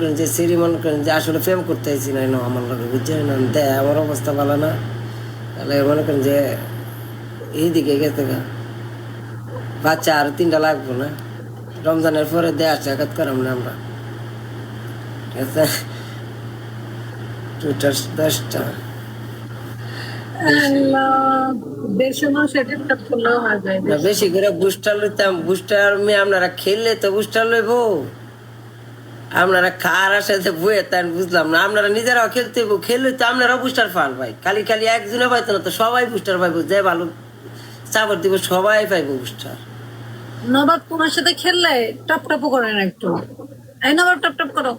করেন যে সিরি মনে করেন যে আসলে প্রেম করতে আইছি না আমার লোকে বুঝছেন না দেয় আমার অবস্থা ভালো না তাহলে মনে করেন যে এইদিকে গেছে গা বাচ্চা আর 3টা লাগবো না রমজানের পরে দেয়া সাক্ষাৎ করাম না আমরা ঠিক আছে 10টা বেশি করে বুস্টার লইতাম বুস্টার মেয়ে আপনারা খেললে তো বুস্টার লইব আপনারা কার সাথে বইয়ে তাই বুঝলাম না আপনারা নিজেরাও খেলতে খেললে তো আপনারাও বুস্টার পান ভাই খালি খালি একজনে পাইতো না তো সবাই বুস্টার পাইবো যে ভালো চাপড় দিব সবাই পাইবো বুস্টার নবাব তোমার সাথে খেললে টপ টপ করেন একটু এই নবাব টপ টপ করো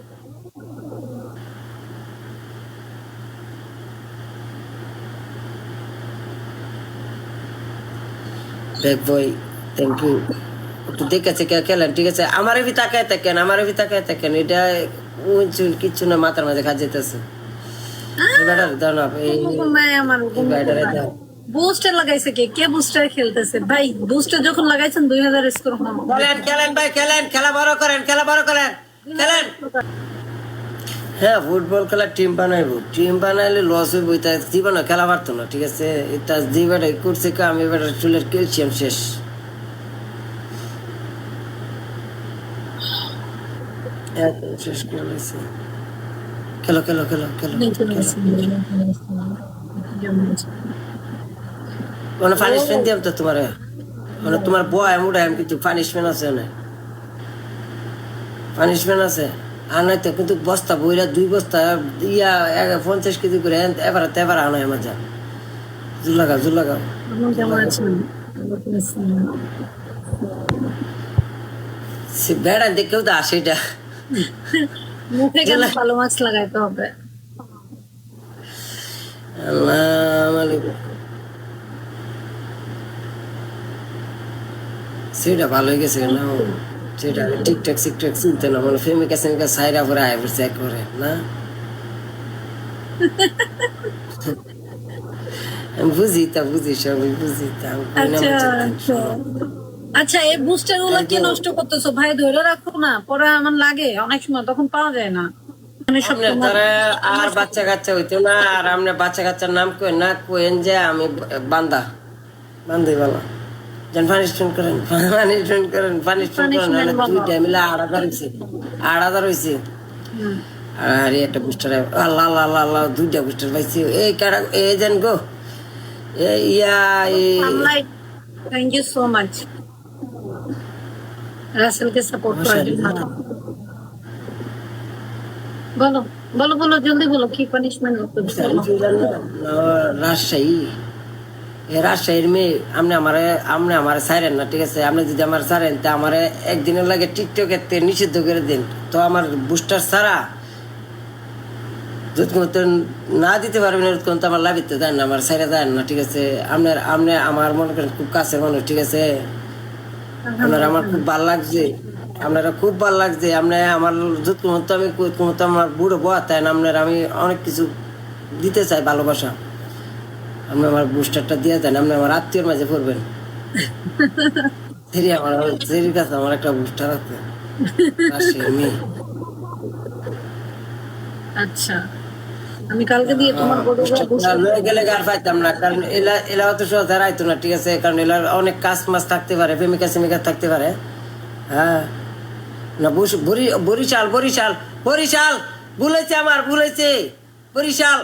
দেখ ভাই থ্যাংক ইউ একটু দেখেছে কে খেলেন ঠিক আছে আমার ভি তাকায় থাকেন আমার ভি তাকায় থাকেন এটা কিচ্ছু না মাথার মাঝে কাজ যেতেছে বুস্টার লাগাইছে কে বুস্টার খেলতেছে ভাই বুস্টার যখন লাগাইছেন 2000 স্কোর খেলেন ভাই খেলেন খেলা বড় করেন খেলেন হ্যাঁ ফুটবল খেলার টিম বানাইবো টিম বানাইলে লস হইব এটা জীবনে খেলা পারতো না ঠিক আছে এটা জীবনে করছে কাম এবার চুলের ক্যালসিয়াম শেষ শেষ করে লাইছে খেলো মানে পানিশমেন্ট দিলাম তো তোমার মানে তোমার বয় মুড়াই কিন্তু পানিশমেন্ট আছে না পানিশমেন্ট আছে আর নয়তো কিন্তু বস্তা বইরা 2 বস্তা 50 কেজি করে এবার আনায় আমার যা জুল লাগাও বেড়া দেখেও তো আসে এটা মুখে কেন ভালো মাছ লাগাইতে হবে সেটা ভালো হয়ে গেছে না সেটা ঠিকঠাক চিনতে না মানে ফেমিকা সাইরা করে আয় পড়ছে একবারে না আমি বুঝি সবই বুঝি আচ্ছা এই বুস্টার গুলো কি নষ্ট করতেছো ভাই ধরে রাখো না পরে আমার লাগে অনেক সময় তখন পাওয়া যায় না আর বাচ্চা কাচ্চা হইতো না আর আমরা বাচ্চা কাচ্চার নাম কই না কোয়েন যে আমি বান্দাই বলা যেন পানিশমেন্ট করেন নাহলে 2টা মিলে 8,000 হয়েছে আর একটা বুস্টার আল্লাহ 2টা বুস্টার পাইছি এই কারা এই যেন গো থ্যাংক ইউ সো মাচ রাসেলকে সাপোর্ট করার জন্য বলো জলদি বলো কি পানিশমেন্ট করতেছো রাজশাহীর মেয়ে আপনি আমার সাইরেন না ঠিক আছে আপনি যদি আমার সারেন তা আমার একদিনের লাগে টিকটকের নিষিদ্ধ করে দিন তো আমার বুস্টার ছাড়া যতক্ষণ না দিতে পারবেন এরকম তো আমার লাভিতে দেন না আমার সাইরে দেন না ঠিক আছে আপনি আমার মনে করেন খুব কাছের মানুষ ঠিক আছে আপনার আমার খুব ভালো লাগছে আপনারা খুব ভালো লাগছে আপনি আমার যতক্ষণ তো আমি তো আমার বুড়ো বয়া তাই না আপনার আমি অনেক কিছু দিতে চাই ভালোবাসা আপনি আমার বুস্টারটা দিয়ে দেন আপনি আমার আত্মীয়র মাঝে পড়বেন সেরির কাছে আমার একটা বুস্টার আছে আচ্ছা আমি কালকে দিয়ে তোমার গেলে গার পাইতাম না কারণ এলা তো সোজা রাইতো না ঠিক আছে কারণ এলার অনেক কাজ মাছ থাকতে পারে প্রেমিকা সেমিকা থাকতে পারে হ্যাঁ না বরিশাল ভুলেছে বরিশাল